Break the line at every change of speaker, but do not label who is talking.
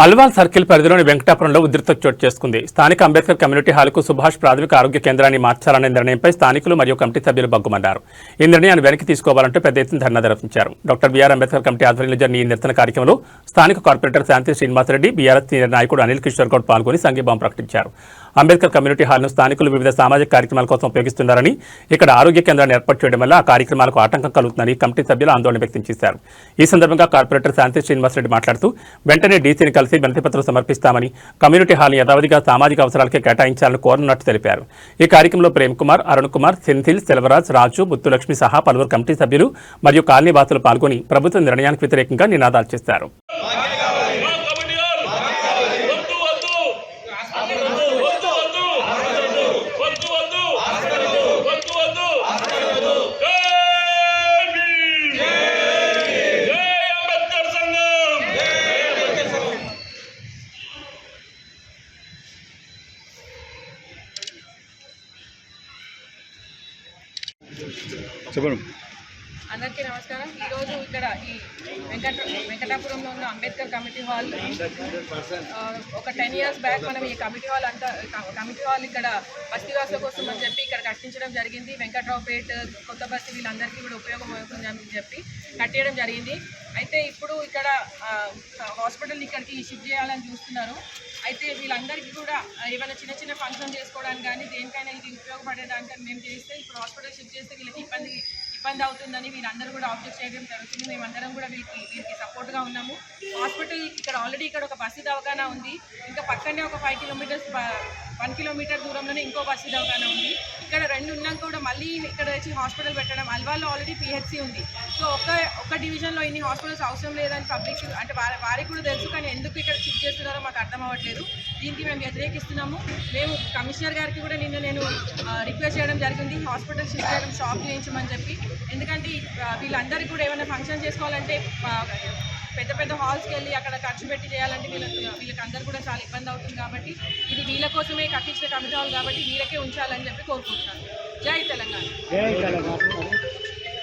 Alwal circle పరిధిలోని వెంకటాపురంలో ఉధృత చోటు చేసుకుంది. స్థానిక అంబేద్కర్ కమ్యూనిటీ హాల్కు సుభాష్ ప్రాథమిక ఆరోగ్య కేంద్రాన్ని మార్చాలనే నిర్ణయంపై స్థానికులు మరియు కమిటీ సభ్యులు బగ్గుమన్నారు. ఈ నిర్ణయాన్ని వెనక్కి తీసుకోవాలంటూ పెద్ద ఎత్తున ధర్నా నిర్వహించారు. డాక్టర్ బిఆర్ అంబేద్కర్ కమిటీ ఆధ్వర్యంలో జరిగిన ఈ నిరసన కార్యక్రమంలో స్థానిక కార్పొరేటర్ శాంతి శ్రీనివాసరెడ్డి, బీఆర్ఎస్ సీనియర్ నాయకుడు అనిల్ కిషోర్ గౌడ్ పాల్గొని సంఘీభావం ప్రకటించారు. అంబేద్కర్ కమ్యూనిటీ హాల్ను స్థానికులు వివిధ సామాజిక కార్యక్రమాల కోసం ఉపయోగిస్తున్నారని, ఇక్కడ ఆరోగ్య కేంద్రాన్ని ఏర్పాటు చేయడం వల్ల ఆ కార్యక్రమాలకు ఆటంకం కలుగుతుందని కమిటీ సభ్యులు ఆందోళన వ్యక్తం చేశారు. ఈ సందర్భంగా కార్పొరేటర్ శాంతి శ్రీనివాసరెడ్డి మాట్లాడుతూ వెంటనే డీసీని కలిసి వినతిపత్రం సమర్పిస్తామని, కమ్యూనిటీ హాల్ని యథావిధిగా సామాజిక అవసరాలకే కేటాయించాలని కోరనున్నట్టు తెలిపారు. ఈ కార్యక్రమంలో ప్రేమ్ కుమార్, అరుణ్ కుమార్, సెంథిల్, సెల్వరాజ్, రాజు, ముత్తులక్ష్మి సహా పలువురు కమిటీ సభ్యులు మరియు కాలనీ వాసులు పాల్గొని ప్రభుత్వ నిర్ణయానికి వ్యతిరేకంగా నినాదాలు చేశారు.
అందరికీ నమస్కారం. ఈరోజు ఇక్కడ ఈ వెంకటాపురంలో ఉన్న అంబేద్కర్ కమిటీ హాల్ ఒక 10 years బ్యాక్ మనం ఈ కమిటీ హాల్ ఇక్కడ బస్తీవాసుల కోసం అని చెప్పి ఇక్కడ కట్టించడం జరిగింది. వెంకట్రావుపేట, కొత్త బస్తీ వీళ్ళందరికీ కూడా ఉపయోగం అవుతుందని చెప్పి కట్టేయడం జరిగింది. అయితే ఇప్పుడు ఇక్కడ హాస్పిటల్ ఇక్కడికి షిఫ్ట్ చేయాలని చూస్తున్నారు. అయితే వీళ్ళందరికీ కూడా ఏమైనా చిన్న చిన్న ఫంక్షన్ చేసుకోవడానికి కానీ దేనికైనా ఇది ఉపయోగపడేదానికని మేము చేస్తే ఇప్పుడు హాస్పిటల్ షిఫ్ట్ చేస్తే వీళ్ళకి ఇబ్బంది అవుతుందని వీళ్ళందరూ కూడా ఆబ్జెక్ట్ చేయడం జరుగుతుంది. మేమందరం కూడా వీరికి సపోర్ట్గా ఉన్నాము. హాస్పిటల్ ఇక్కడ ఆల్రెడీ ఇక్కడ ఒక బస్సు దవాఖానా ఉంది. ఇంకా పక్కనే ఒక 5 kilometers 1 kilometer దూరంలోనే ఇంకో బస్సు దవాఖానా ఉంది. ఇక్కడ రెండు ఉన్నాక కూడా మళ్ళీ ఇక్కడ వచ్చి హాస్పిటల్ పెట్టడం, అల్వాల్లో ఆల్రెడీ PHC ఉంది. సో ఒక డివిజన్లో ఇన్ని హాస్పిటల్స్ అవసరం లేదని పబ్లిక్ అంటే వారికి కూడా తెలుసు. కానీ ఎందుకు ఇక్కడ షిఫ్ట్ చేస్తున్నారో మాకు అర్థం అవ్వట్లేదు. దీనికి మేము వ్యతిరేకిస్తున్నాము. మేము కమిషనర్ గారికి కూడా నేను రిక్వెస్ట్ చేయడం జరిగింది హాస్పిటల్ షిఫ్ట్ చేయడం, స్టాప్ చేయించమని చెప్పి. ఎందుకంటే వీళ్ళందరికీ కూడా ఏమైనా ఫంక్షన్ చేసుకోవాలంటే పెద్ద పెద్ద హాల్స్కి వెళ్ళి అక్కడ ఖర్చు పెట్టి చేయాలంటే వీళ్ళకి అందరూ కూడా చాలా ఇబ్బంది అవుతుంది. కాబట్టి ఇది వీళ్ళ కోసమే కట్టించిన కమిటీ హాల్ కాబట్టి వీళ్ళకే ఉంచాలని చెప్పి కోరుకుంటున్నాను. జై తెలంగాణ.